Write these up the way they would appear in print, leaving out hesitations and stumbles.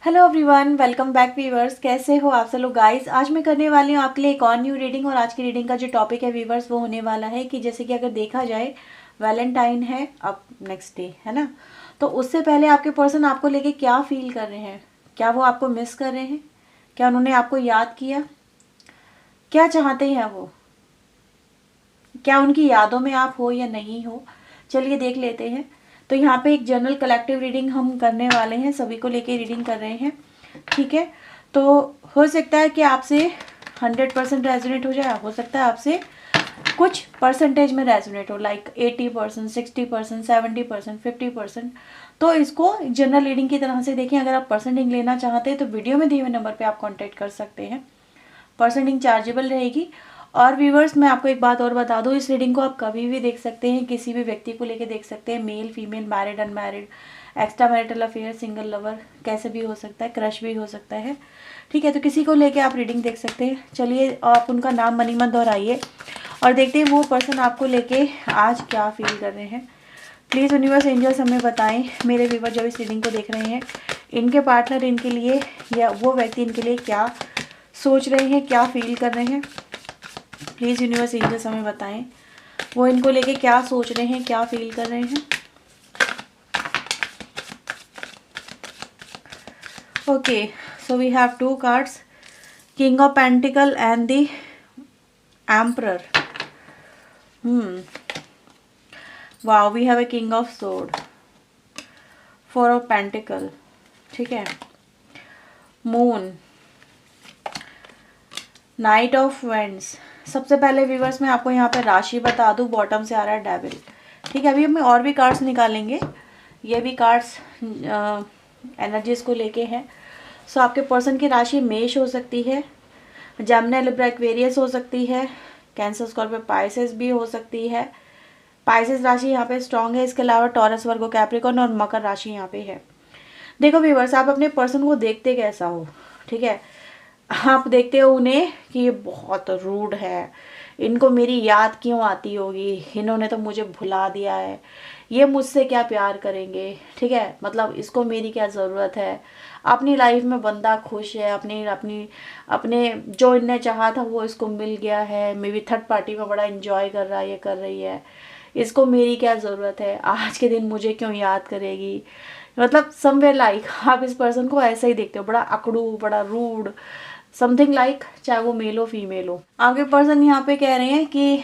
Hello everyone, welcome back viewers. कैसे हो आप सब लोग गाइस। आज मैं करने वाली हूँ आपके लिए एक और न्यू रीडिंग। और आज की रीडिंग का जो टॉपिक है व्यूवर्स वो होने वाला है कि जैसे कि अगर देखा जाए वैलेंटाइन है अब नेक्स्ट डे, है ना। तो उससे पहले आपके पर्सन आपको लेके क्या फील कर रहे हैं, क्या वो आपको मिस कर रहे हैं, क्या उन्होंने आपको याद किया, क्या चाहते हैं वो, क्या उनकी यादों में आप हो या नहीं हो। चलिए देख लेते हैं। तो यहाँ पे एक जनरल कलेक्टिव रीडिंग हम करने वाले हैं, सभी को लेके रीडिंग कर रहे हैं, ठीक है। तो हो सकता है कि आपसे 100% रेजोनेट हो जाए, हो सकता है आपसे कुछ परसेंटेज में रेजोनेट हो, लाइक 80%, 60%, 70%, 50%। तो इसको जनरल रीडिंग की तरह से देखें। अगर आप परसेंटिंग लेना चाहते हैं तो वीडियो में दिए हुए नंबर पे आप कांटेक्ट कर सकते हैं। परसेंटिंग चार्जेबल रहेगी। और व्यूवर्स, मैं आपको एक बात और बता दूं, इस रीडिंग को आप कभी भी देख सकते हैं, किसी भी व्यक्ति को लेके देख सकते हैं, male female, married unmarried, extra marital affair, single lover, कैसे भी हो सकता है, क्रश भी हो सकता है, ठीक है। तो किसी को लेके आप रीडिंग देख सकते हैं। चलिए आप उनका नाम मनी मत दोहराइए और देखते हैं वो पर्सन आपको लेके आज क्या फील कर रहे हैं। प्लीज़ यूनिवर्स एंजल्स हमें बताएं, मेरे व्यूवर जब इस रीडिंग को देख रहे हैं, इनके पार्टनर इनके लिए या वो व्यक्ति इनके लिए क्या सोच रहे हैं, क्या फील कर रहे हैं। प्लीज़ यूनिवर्स एंजल्स हमें बताएं वो इनको लेके क्या सोच रहे हैं, क्या फील कर रहे हैं। Okay, so we have two cards, king of pentacles and the emperor. Wow, we have a king of sword, four of pentacles, ठीक है, मून, नाइट ऑफ वेंड्स। सबसे पहले व्यूवर्स मैं आपको यहाँ पे राशि बता दूँ, बॉटम से आ रहा है डेविल, ठीक है। अभी हम और भी कार्ड्स निकालेंगे, ये भी कार्ड्स एनर्जीज को लेके हैं। सो आपके पर्सन की राशि मेष हो सकती है, जेमिनी लिब्रा एक्वेरियस हो सकती है, कैंसर स्कॉर्पियो पाइसेस भी हो सकती है। पाइसेस राशि यहाँ पे स्ट्रांग है। इसके अलावा टॉरस वर्गो कैप्रिकॉर्न और मकर राशि यहाँ पे है। देखो व्यूवर्स, आप अपने पर्सन को देखते कैसा हो, ठीक है। आप देखते हो उन्हें कि ये बहुत रूड है, इनको मेरी याद क्यों आती होगी, इन्होंने तो मुझे भुला दिया है, ये मुझसे क्या प्यार करेंगे, ठीक है। मतलब इसको मेरी क्या ज़रूरत है। अपनी लाइफ में बंदा खुश है, अपनी अपनी अपने जो इनने चाहा था वो इसको मिल गया है, मे बी थर्ड पार्टी में बड़ा इंजॉय कर रहा है, ये कर रही है, इसको मेरी क्या ज़रूरत है, आज के दिन मुझे क्यों याद करेगी। मतलब समवेयर लाइक आप इस पर्सन को ऐसा ही देखते हो, बड़ा अकड़ू, बड़ा रूड, समथिंग लाइक, चाहे वो मेल हो फीमेल हो। आगे पर्सन यहाँ पे कह रहे हैं कि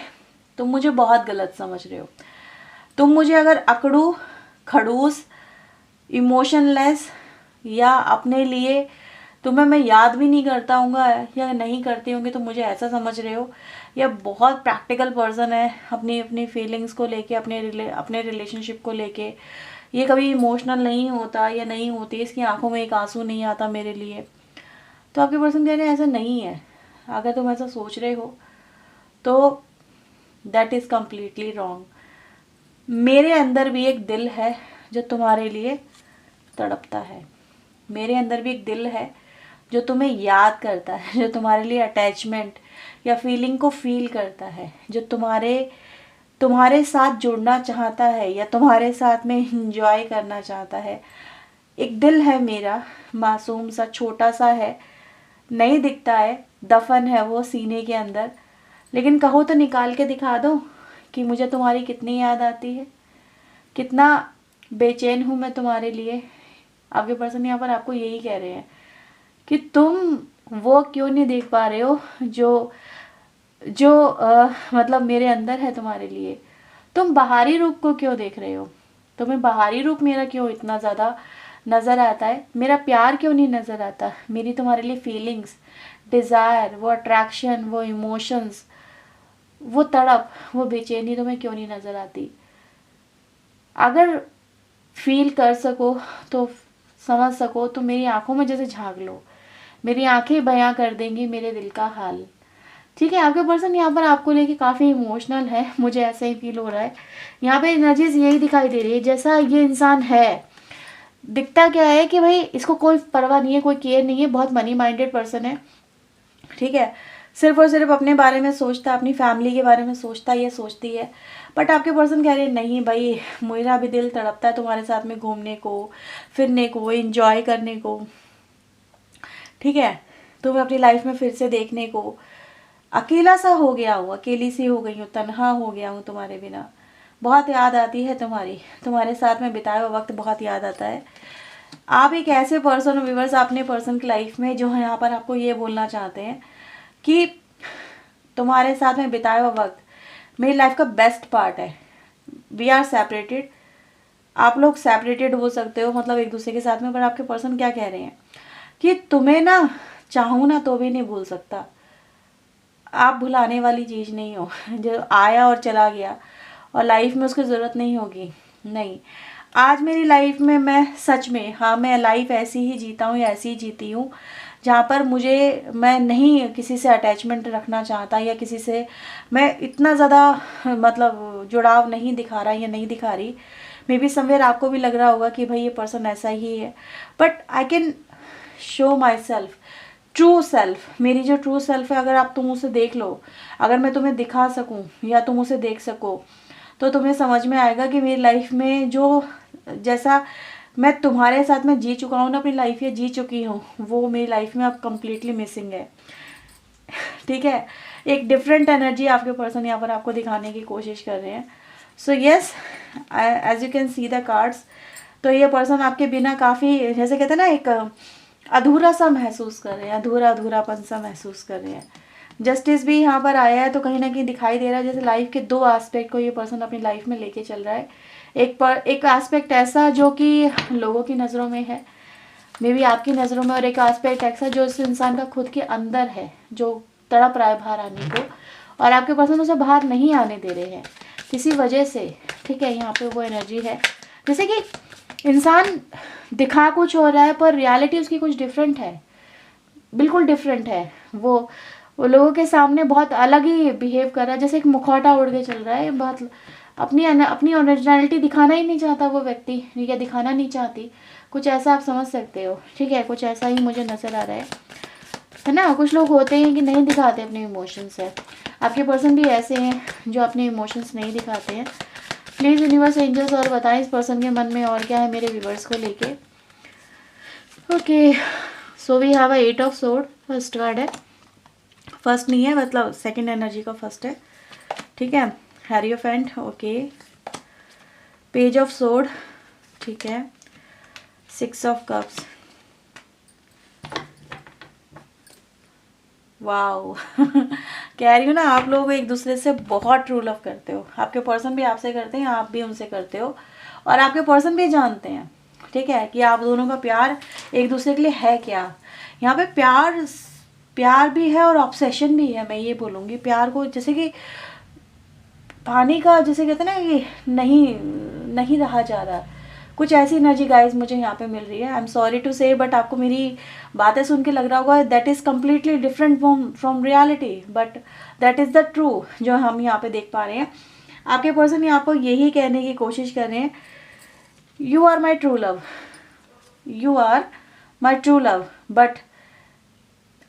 तुम मुझे बहुत गलत समझ रहे हो, तुम मुझे अगर अकड़ू, खड़ूस, इमोशनलेस या अपने लिए तुम्हें मैं याद भी नहीं करता हूँगा या नहीं करती होंगी तो मुझे ऐसा समझ रहे हो। या बहुत प्रैक्टिकल पर्सन है अपनी अपनी फीलिंग्स को लेके, अपने रिलेशनशिप को लेके। ये कभी इमोशनल नहीं होता या नहीं होती, इसकी आंखों में एक आंसू नहीं आता मेरे लिए। तो आपके पर्सन कह रहे हैं ऐसा नहीं है। अगर तुम ऐसा सोच रहे हो तो दैट इज़ कम्प्लीटली रॉन्ग। मेरे अंदर भी एक दिल है जो तुम्हारे लिए तड़पता है, मेरे अंदर भी एक दिल है जो तुम्हें याद करता है, जो तुम्हारे लिए अटैचमेंट या फीलिंग को फील करता है, जो तुम्हारे साथ जुड़ना चाहता है या तुम्हारे साथ में इंजॉय करना चाहता है। एक दिल है मेरा, मासूम सा, छोटा सा है, नहीं दिखता है, दफन है वो सीने के अंदर। लेकिन कहो तो निकाल के दिखा दो कि मुझे तुम्हारी कितनी याद आती है, कितना बेचैन हूँ मैं तुम्हारे लिए। आपके पर्सन यहाँ पर आपको यही कह रहे हैं कि तुम वो क्यों नहीं देख पा रहे हो जो जो मतलब मेरे अंदर है तुम्हारे लिए। तुम बाहरी रूप को क्यों देख रहे हो, तुम्हें बाहरी रूप मेरा क्यों इतना ज़्यादा नज़र आता है, मेरा प्यार क्यों नहीं नज़र आता, मेरी तुम्हारे लिए फीलिंग्स, डिज़ायर, वो अट्रैक्शन, वो इमोशंस, वो तड़प, वो बेचैनी तुम्हें क्यों नहीं नज़र आती। अगर फील कर सको तो समझ सको तो मेरी आंखों में जैसे झांक लो, मेरी आंखें बयां कर देंगी मेरे दिल का हाल, ठीक है। आपके पर्सन यहाँ पर आपको लेके काफ़ी इमोशनल है, मुझे ऐसा ही फील हो रहा है। यहाँ पे एनर्जीज यही दिखाई दे रही है जैसा ये इंसान है। दिखता क्या है कि भाई इसको कोई परवाह नहीं है, कोई केयर नहीं है, बहुत मनी माइंडेड पर्सन है, ठीक है। सिर्फ और सिर्फ अपने बारे में सोचता है, अपनी फैमिली के बारे में सोचता है, ये सोचती है। बट आपके पर्सन कह रहे हैं नहीं भाई, मेरा भी दिल तड़पता है तुम्हारे साथ में घूमने को, फिरने को, एंजॉय करने को, ठीक है। तुम्हें अपनी लाइफ में फिर से देखने को अकेला सा हो गया हूँ, अकेली सी हो गई हूँ, तन्हा हो गया हूँ तुम्हारे बिना। बहुत याद आती है तुम्हारे साथ में बिताया हुआ वक्त बहुत याद आता है। आप एक ऐसे पर्सन हो व्यूअर्स अपने पर्सन की लाइफ में जो है यहाँ पर आपको ये बोलना चाहते हैं कि तुम्हारे साथ में बिताया हुआ वक्त मेरी लाइफ का बेस्ट पार्ट है। वी आर सेपरेटेड, आप लोग सेपरेटेड हो सकते हो मतलब एक दूसरे के साथ में, पर आपके पर्सन क्या कह रहे हैं कि तुम्हें ना चाहूँ ना तो भी नहीं भूल सकता। आप भुलाने वाली चीज़ नहीं हो जो आया और चला गया और लाइफ में उसकी ज़रूरत नहीं होगी। नहीं, आज मेरी लाइफ में मैं सच में, हाँ, मैं लाइफ ऐसी ही जीता हूँ या ऐसी ही जीती हूँ जहाँ पर मैं नहीं किसी से अटैचमेंट रखना चाहता या किसी से मैं इतना ज़्यादा मतलब जुड़ाव नहीं दिखा रहा या नहीं दिखा रही। मे बी समवेयर आपको भी लग रहा होगा कि भाई ये पर्सन ऐसा ही है, but I can show my self, true self. मेरी जो ट्रू सेल्फ है, अगर आप तुम उसे देख लो, अगर मैं तुम्हें दिखा सकूं या तुम उसे देख सको, तो तुम्हें समझ में आएगा कि मेरी लाइफ में जो जैसा मैं तुम्हारे साथ में जी चुका हूँ ना अपनी लाइफ, या जी चुकी हूँ, वो मेरी लाइफ में अब कम्प्लीटली मिसिंग है। ठीक है, एक डिफरेंट एनर्जी आपके पर्सन यहाँ पर आपको दिखाने की कोशिश कर रहे हैं। So yes, as you can see the cards, तो ये पर्सन आपके बिना काफ़ी, जैसे कहते हैं ना, एक अधूरा सा महसूस कर रहे हैं, अधूरापन सा महसूस कर रहे हैं। जस्टिस भी यहाँ पर आया है, तो कहीं ना कहीं दिखाई दे रहा है जैसे लाइफ के दो एस्पेक्ट को ये पर्सन अपनी लाइफ में लेके चल रहा है। एक एस्पेक्ट ऐसा जो कि लोगों की नज़रों में है, मे बी आपकी नज़रों में, और एक एस्पेक्ट ऐसा जो इस इंसान का खुद के अंदर है, जो तड़प रहा है बाहर आने को, और आपके पर्सन उसे बाहर नहीं आने दे रहे हैं किसी वजह से। ठीक है, यहाँ पे वो एनर्जी है जैसे कि इंसान दिखा कुछ हो रहा है पर रियलिटी उसकी कुछ डिफरेंट है, बिल्कुल डिफरेंट है। वो लोगों के सामने बहुत अलग ही बिहेव कर रहा है, जैसे एक मुखौटा उड़ के चल रहा है। बहुत अपनी ओरिजिनलिटी दिखाना ही नहीं चाहता वो व्यक्ति, ठीक है, दिखाना नहीं चाहती, कुछ ऐसा आप समझ सकते हो। ठीक है, कुछ ऐसा ही मुझे नज़र आ रहा है ना। कुछ लोग होते हैं कि नहीं दिखाते अपने इमोशंस है, आपके पर्सन भी ऐसे हैं जो अपने इमोशंस नहीं दिखाते हैं। प्लीज़ यूनिवर्स एंजल्स और बताएं इस पर्सन के मन में और क्या है मेरे व्यूवर्स को लेके। Okay, so we have 8 of sword, first card है, फर्स्ट नहीं है मतलब सेकंड एनर्जी का फर्स्ट है। ठीक है, हेरियोफेंट, ओके, पेज ऑफ सोर्ड, ठीक है, 6 ऑफ कप्स, वाओ कह रही हूँ ना, आप लोग एक दूसरे से बहुत ट्रू लव करते हो। आपके पर्सन भी आपसे करते हैं, आप भी उनसे करते हो, और आपके पर्सन भी जानते हैं, ठीक है, कि आप दोनों का प्यार एक दूसरे के लिए है क्या। यहाँ पे प्यार भी है और ऑब्सेशन भी है। मैं ये बोलूँगी प्यार को जैसे कि पानी का, जैसे कहते हैं ना, ये नहीं रहा जा रहा, कुछ ऐसी एनर्जी गाइज मुझे यहाँ पे मिल रही है। आई एम सॉरी टू से, बट आपको मेरी बातें सुन के लग रहा होगा that is completely different from reality, but that is the true जो हम यहाँ पे देख पा रहे हैं। आपके पर्सन यहाँ पर यही कहने की कोशिश कर रहे हैं, you are my true love, you are my true love, but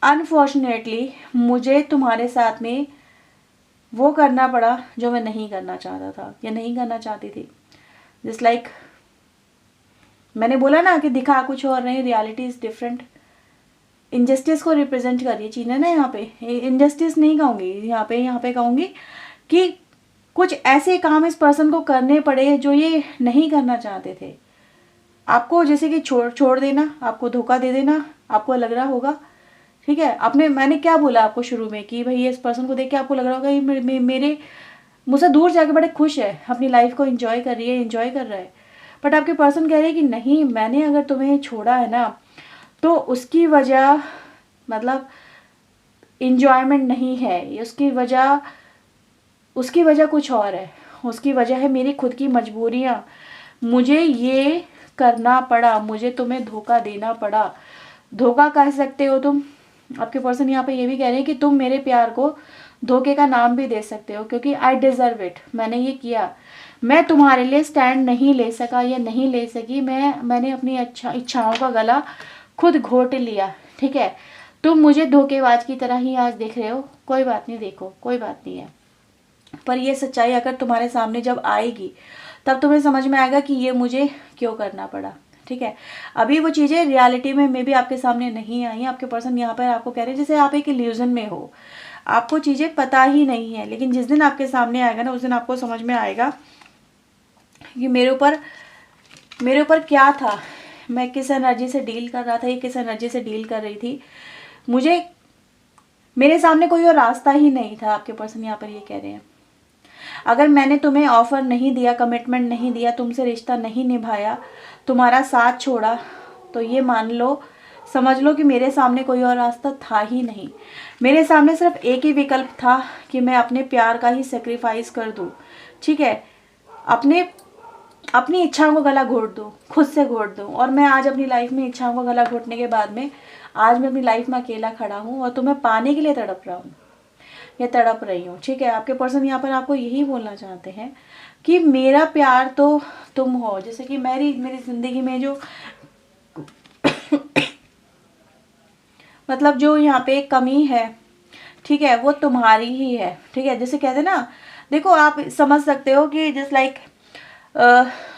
unfortunately मुझे तुम्हारे साथ में वो करना पड़ा जो मैं नहीं करना चाहता था या नहीं करना चाहती थी। जस्ट लाइक मैंने बोला ना कि दिखा कुछ और नहीं, रियलिटी इज़ डिफरेंट। इनजस्टिस को रिप्रेजेंट कर रही है चीज़ें ना, यहाँ पे इनजस्टिस नहीं कहूँगी, यहाँ पे कहूँगी कि कुछ ऐसे काम इस पर्सन को करने पड़े जो ये नहीं करना चाहते थे। आपको जैसे कि छोड़ देना, आपको धोखा दे देना, आपको लग रहा होगा, ठीक है। मैंने क्या बोला आपको शुरू में कि भाई इस पर्सन को देख के आपको लग रहा होगा ये मेरे मुझसे दूर जाके बड़े खुश है, अपनी लाइफ को एंजॉय कर रहा है, बट आपके पर्सन कह रहे हैं कि नहीं, मैंने अगर तुम्हें छोड़ा है ना तो उसकी वजह मतलब इंजॉयमेंट नहीं है, उसकी वजह कुछ और है। उसकी वजह है मेरी खुद की मजबूरियाँ, मुझे ये करना पड़ा, मुझे तुम्हें धोखा देना पड़ा। धोखा कह सकते हो तुम। आपके पर्सन यहाँ पे ये भी कह रहे हैं कि तुम मेरे प्यार को धोखे का नाम भी दे सकते हो, क्योंकि आई डिज़र्व इट, मैंने ये किया, मैं तुम्हारे लिए स्टैंड नहीं ले सका या नहीं ले सकी, मैंने अपनी इच्छाओं का गला खुद घोट लिया, ठीक है। तुम मुझे धोखेबाज की तरह ही आज देख रहे हो, कोई बात नहीं, देखो कोई बात नहीं है, पर ये सच्चाई अगर तुम्हारे सामने जब आएगी तब तुम्हें समझ में आएगा कि ये मुझे क्यों करना पड़ा, ठीक है। अभी वो चीज़ें रियलिटी में मे भी आपके सामने नहीं आई, आपके पर्सन यहाँ पर आपको कह रहे हैं जैसे आप एक इल्यूजन में हो, आपको चीज़ें पता ही नहीं है, लेकिन जिस दिन आपके सामने आएगा ना, उस दिन आपको समझ में आएगा कि मेरे ऊपर क्या था, मैं किस एनर्जी से डील कर रहा था, ये किस एनर्जी से डील कर रही थी, मुझे मेरे सामने कोई और रास्ता ही नहीं था। आपके पर्सन यहाँ पर ये कह रहे हैं अगर मैंने तुम्हें ऑफर नहीं दिया, कमिटमेंट नहीं दिया, तुमसे रिश्ता नहीं निभाया, तुम्हारा साथ छोड़ा, तो ये मान लो, समझ लो कि मेरे सामने कोई और रास्ता था ही नहीं। मेरे सामने सिर्फ एक ही विकल्प था कि मैं अपने प्यार का ही सेक्रीफाइस कर दूँ, ठीक है, अपनी इच्छाओं को गला घोट दूँ, खुद से घोट दूँ। और मैं आज अपनी लाइफ में इच्छाओं को गला घोटने के बाद में आज मैं अपनी लाइफ में अकेला खड़ा हूँ और तुम्हें पाने के लिए तड़प रहा हूँ या तड़प रही हूँ, ठीक है। आपके पर्सन यहाँ पर आपको यही बोलना चाहते हैं कि मेरा प्यार तो तुम हो, जैसे कि मेरी ज़िंदगी में जो मतलब जो यहाँ पे कमी है, ठीक है, वो तुम्हारी ही है, ठीक है। जैसे कहते हैं ना, देखो आप समझ सकते हो कि जस्ट लाइक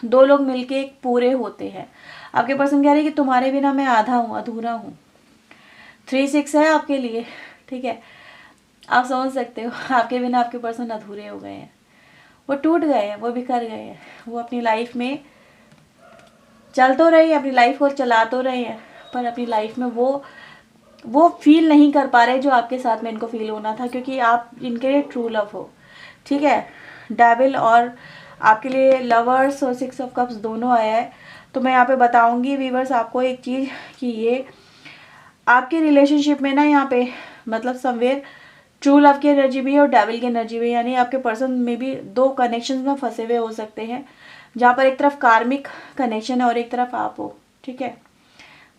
दो लोग मिलके एक पूरे होते हैं। आपके पर्सन कह रहे हैं कि तुम्हारे बिना मैं आधा हूँ, अधूरा हूँ। 3-6 है आपके लिए, ठीक है। आप समझ सकते हो आपके बिना आपके पर्सन अधूरे हो गए हैं, वो टूट गए हैं, वो बिखर गए हैं। वो अपनी लाइफ में चल तो रहे हैं, अपनी लाइफ को चला तो रहे हैं, पर अपनी लाइफ में वो फील नहीं कर पा रहे जो आपके साथ में इनको फील होना था, क्योंकि आप इनके लिए ट्रू लव हो, ठीक है। डेविल और आपके लिए लवर्स और 6 ऑफ कप्स दोनों आया है। तो मैं यहाँ पे बताऊंगी व्यूअर्स आपको एक चीज़ कि ये आपके रिलेशनशिप में ना, यहाँ पे मतलब समवेयर ट्रू लव की एनर्जी भी है और डेविल की एनर्जी भी है, यानी आपके पर्सन में भी 2 कनेक्शन में फंसे हुए हो सकते हैं, जहाँ पर एक तरफ कार्मिक कनेक्शन है और एक तरफ आप हो, ठीक है।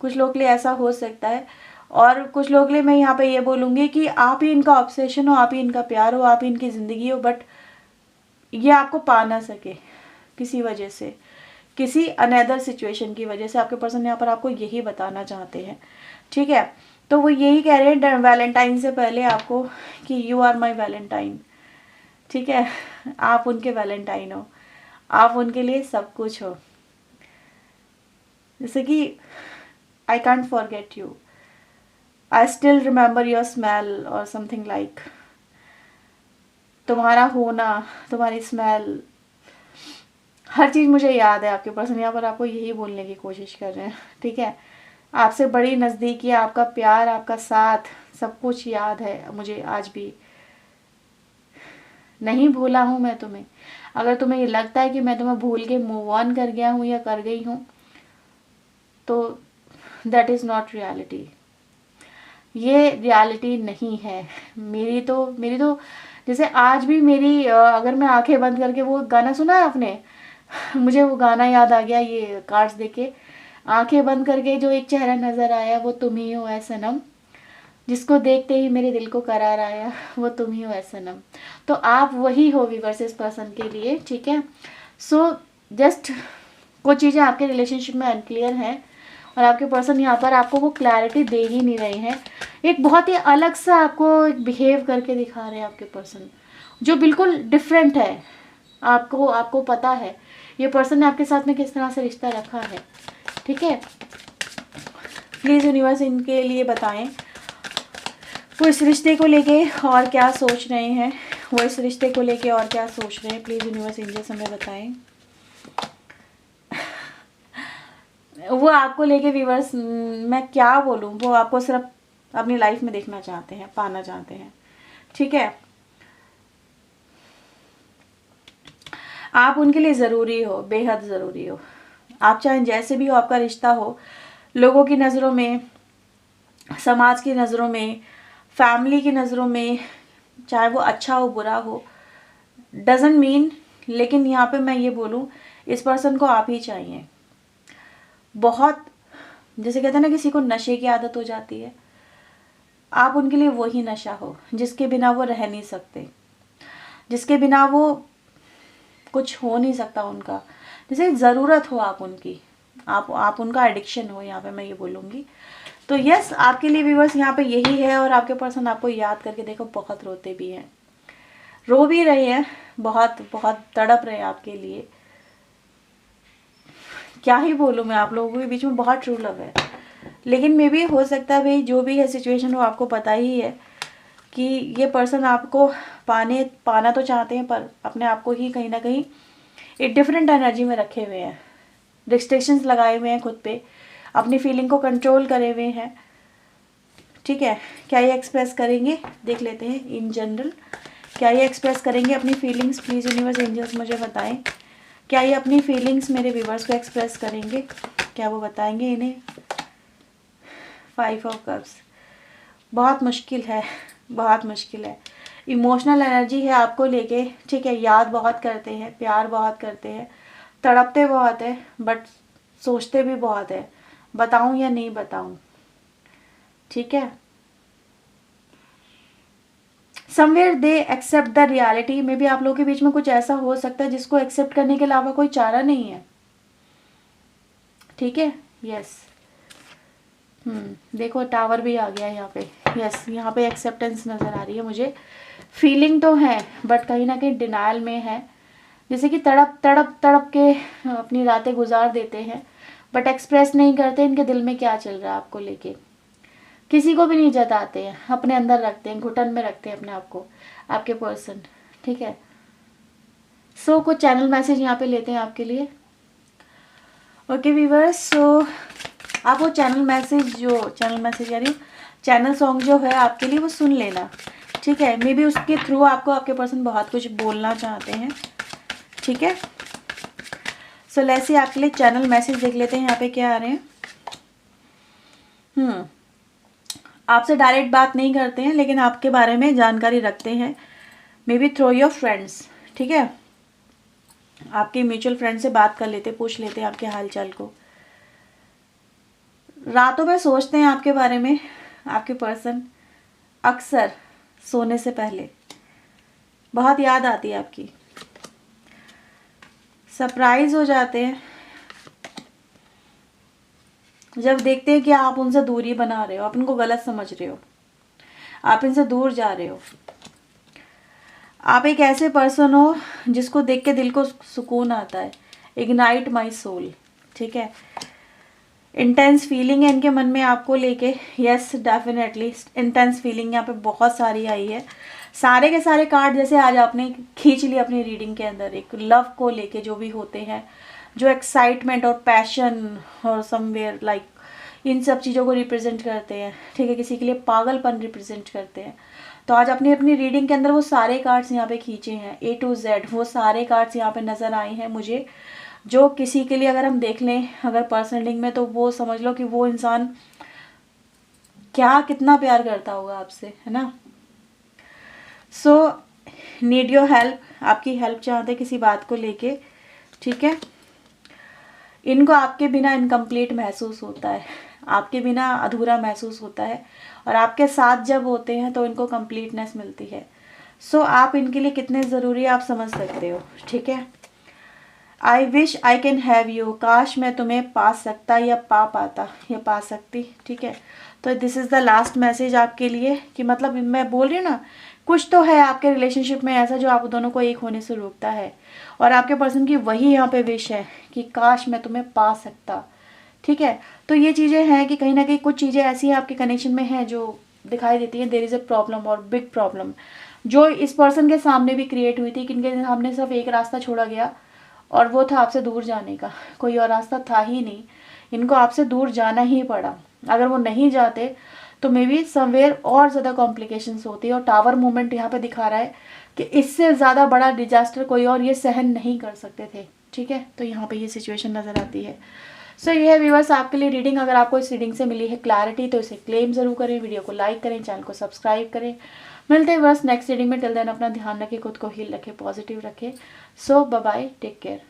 कुछ लोग के लिए ऐसा हो सकता है और कुछ लोग के लिए मैं यहाँ पे ये बोलूँगी कि आप ही इनका ऑब्सेशन हो, आप ही इनका प्यार हो, आप ही इनकी ज़िंदगी हो, बट ये आपको पा ना सके किसी वजह से, किसी अनदर सिचुएशन की वजह से। आपके पर्सन यहाँ पर आपको यही बताना चाहते हैं, ठीक है। तो वो यही कह रहे हैं वैलेंटाइन से पहले आपको कि यू आर माई वैलेंटाइन, ठीक है। आप उनके वैलेंटाइन हो, आप उनके लिए सब कुछ हो। जैसे कि I can't forget you, I still remember your smell और समथिंग लाइक, तुम्हारा होना, तुम्हारी स्मेल, हर चीज़ मुझे याद है। आपके पर्सन यहाँ पर आपको यही बोलने की कोशिश कर रहे हैं, ठीक है। आपसे बड़ी नज़दीकी, आपका प्यार, आपका साथ, सब कुछ याद है मुझे आज भी। नहीं भूला हूँ मैं तुम्हें। अगर तुम्हें ये लगता है कि मैं तुम्हें भूल के मूव ऑन कर गया हूँ या कर गई हूँ, तो दैट इज़ नॉट रियलिटी। ये रियलिटी नहीं है। मेरी तो जैसे आज भी मेरी अगर मैं आंखें बंद करके, वो गाना सुना है आपने मुझे वो गाना याद आ गया ये कार्ड्स देके। आंखें बंद करके जो एक चेहरा नज़र आया, वो तुम ही हो ऐ सनम, जिसको देखते ही मेरे दिल को करार आया, वो तुम ही हो ऐ सनम। तो आप वही हो व्यूअर्स इस पर्सन के लिए, ठीक है। सो जस्ट कुछ चीज़ें आपके रिलेशनशिप में अनक्लियर हैं और आपके पर्सन यहाँ पर आपको वो क्लैरिटी दे ही नहीं रहे हैं। एक बहुत ही अलग सा आपको बिहेव करके दिखा रहे हैं आपके पर्सन, जो बिल्कुल डिफरेंट है। आपको पता है ये पर्सन ने आपके साथ में किस तरह से रिश्ता रखा है, ठीक है। प्लीज़ यूनिवर्स इनके लिए बताएं वो इस रिश्ते को लेके और क्या सोच रहे हैं, वो इस रिश्ते को लेके और क्या सोच रहे हैं। प्लीज़ यूनिवर्स इनके समय बताएं। वो आपको लेके व्यूअर्स मैं क्या बोलूँ, वो आपको सिर्फ अपनी लाइफ में देखना चाहते हैं, पाना चाहते हैं, ठीक है। आप उनके लिए ज़रूरी हो, बेहद ज़रूरी हो। आप चाहे जैसे भी हो, आपका रिश्ता हो, लोगों की नज़रों में, समाज की नज़रों में, फैमिली की नज़रों में, चाहे वो अच्छा हो बुरा हो, डजंट मीन, लेकिन यहाँ पे मैं ये बोलूँ इस पर्सन को आप ही चाहिए। बहुत जैसे कहते हैं ना, किसी को नशे की आदत हो जाती है, आप उनके लिए वही नशा हो जिसके बिना वो रह नहीं सकते, जिसके बिना वो कुछ हो नहीं सकता उनका, जैसे ज़रूरत हो आप उनकी, आप उनका एडिक्शन हो, यहाँ पे मैं ये बोलूँगी। तो यस, आपके लिए व्यूअर्स यहाँ पे यही है। और आपके पर्सन आपको याद करके देखो बहुत रोते भी हैं, रो भी रहे हैं, बहुत बहुत तड़प रहे हैं आपके लिए। क्या ही बोलूँ मैं, आप लोगों के बीच में बहुत ट्रू लव है। लेकिन मे भी हो सकता है भाई जो भी है सिचुएशन वो आपको पता ही है कि ये पर्सन आपको पाना तो चाहते हैं, पर अपने आप को ही कहीं ना कहीं एक डिफरेंट एनर्जी में रखे हुए हैं, रिस्ट्रिक्शंस लगाए हुए हैं खुद पे, अपनी फीलिंग को कंट्रोल करे हुए हैं। ठीक है, क्या ये एक्सप्रेस करेंगे, देख लेते हैं इन जनरल। क्या ये एक्सप्रेस करेंगे अपनी फीलिंग्स? प्लीज़ यूनिवर्स एंजल्स मुझे बताएं, क्या ये अपनी फीलिंग्स मेरे व्यूवर्स को एक्सप्रेस करेंगे? क्या वो बताएंगे इन्हें? 5 ऑफ कप्स, बहुत मुश्किल है, बहुत मुश्किल है। इमोशनल एनर्जी है आपको लेके, ठीक है, याद बहुत करते हैं, प्यार बहुत करते हैं, तड़पते बहुत है, बट सोचते भी बहुत है, बताऊं या नहीं बताऊं। ठीक है, somewhere they accept the reality. में भी आप लोगों के बीच में कुछ ऐसा हो सकता है जिसको एक्सेप्ट करने के अलावा कोई चारा नहीं है। ठीक है, यस। देखो टावर भी आ गया यहाँ पे। यस, यहाँ पे एक्सेप्टेंस नज़र आ रही है मुझे। फीलिंग तो है बट कहीं ना कहीं डिनायल में है, जैसे कि तड़प तड़प तड़प के अपनी रातें गुजार देते हैं, बट एक्सप्रेस नहीं करते इनके दिल में क्या चल रहा है आपको लेके, किसी को भी नहीं जताते हैं, अपने अंदर रखते हैं, घुटन में रखते हैं अपने आप को, आपके पर्सन। ठीक है, सो कुछ चैनल मैसेज यहाँ पे लेते हैं आपके लिए। ओके व्यूअर्स, सो आप वो चैनल मैसेज यानी चैनल सॉन्ग जो है आपके लिए वो सुन लेना। ठीक है, मे बी उसके थ्रू आपको आपके पर्सन बहुत कुछ बोलना चाहते हैं। ठीक है, सो लेट्स आपके लिए चैनल मैसेज देख लेते हैं यहाँ पे क्या आ रहे हैं। आपसे डायरेक्ट बात नहीं करते हैं लेकिन आपके बारे में जानकारी रखते हैं, may be through your friends. ठीक है, आपके म्यूचुअल फ्रेंड से बात कर लेते, पूछ लेते हैं आपके हाल चाल को। रातों में सोचते हैं आपके बारे में आपके पर्सन, अक्सर सोने से पहले बहुत याद आती है आपकी, सरप्राइज हो जाते हैं जब देखते हैं कि आप उनसे दूरी बना रहे हो, आप उनको गलत समझ रहे हो, आप इनसे दूर जा रहे हो। आप एक ऐसे पर्सन हो जिसको देख के दिल को सुकून आता है, इग्नाइट माई सोल। ठीक है, इंटेंस फीलिंग है इनके मन में आपको लेके। यस, डेफिनेटली इंटेंस फीलिंग यहाँ पे बहुत सारी आई है। सारे के सारे कार्ड जैसे आज आपने खींच लिए अपनी रीडिंग के अंदर, एक लव को लेके जो भी होते हैं, जो एक्साइटमेंट और पैशन और समवेयर लाइक इन सब चीज़ों को रिप्रेजेंट करते हैं। ठीक है, किसी के लिए पागलपन रिप्रेजेंट करते हैं। तो आज अपनी अपनी रीडिंग के अंदर वो सारे कार्ड्स यहाँ पे खींचे हैं, A to Z वो सारे कार्ड्स यहाँ पे नज़र आए हैं मुझे, जो किसी के लिए अगर हम देख लें अगर पर्सनल लिंक में, तो वो समझ लो कि वो इंसान क्या कितना प्यार करता होगा आपसे, है ना। सो नीड योर हेल्प, आपकी हेल्प चाहते किसी बात को लेके। ठीक है, इनको आपके बिना इनकम्प्लीट महसूस होता है, आपके बिना अधूरा महसूस होता है, और आपके साथ जब होते हैं तो इनको कंप्लीटनेस मिलती है। सो आप इनके लिए कितने ज़रूरी आप समझ सकते हो। ठीक है, I wish I can have you, काश मैं तुम्हें पा सकता या पा पाता या पा सकती। ठीक है, तो this is the last message आपके लिए कि मतलब मैं बोल रही हूँ ना, कुछ तो है आपके रिलेशनशिप में ऐसा जो आप दोनों को एक होने से रोकता है, और आपके पर्सन की वही यहाँ पे विश है कि काश मैं तुम्हें पा सकता। ठीक है, तो ये चीज़ें हैं कि कहीं ना कहीं कुछ चीज़ें ऐसी हैं आपके कनेक्शन में हैं जो दिखाई देती है। देयर इज़ अ प्रॉब्लम और बिग प्रॉब्लम जो इस पर्सन के सामने भी क्रिएट हुई थी कि इनके सामने सिर्फ एक रास्ता छोड़ा गया और वो था आपसे दूर जाने का, कोई और रास्ता था ही नहीं, इनको आपसे दूर जाना ही पड़ा। अगर वो नहीं जाते तो मे बी समवेयर और ज़्यादा कॉम्प्लिकेशंस होती है, और टावर मूवमेंट यहाँ पे दिखा रहा है कि इससे ज़्यादा बड़ा डिजास्टर कोई और ये सहन नहीं कर सकते थे। ठीक है, तो यहाँ पे ये सिचुएशन नज़र आती है। सो ये है व्यूअर्स आपके लिए रीडिंग। अगर आपको इस रीडिंग से मिली है क्लैरिटी तो इसे क्लेम ज़रूर करें, वीडियो को लाइक करें, चैनल को सब्सक्राइब करें। मिलते हैं व्यूअर्स नेक्स्ट रीडिंग में। टिल देन अपना ध्यान रखें, खुद को हील रखें, पॉजिटिव रखें। सो बाय बाय, टेक केयर।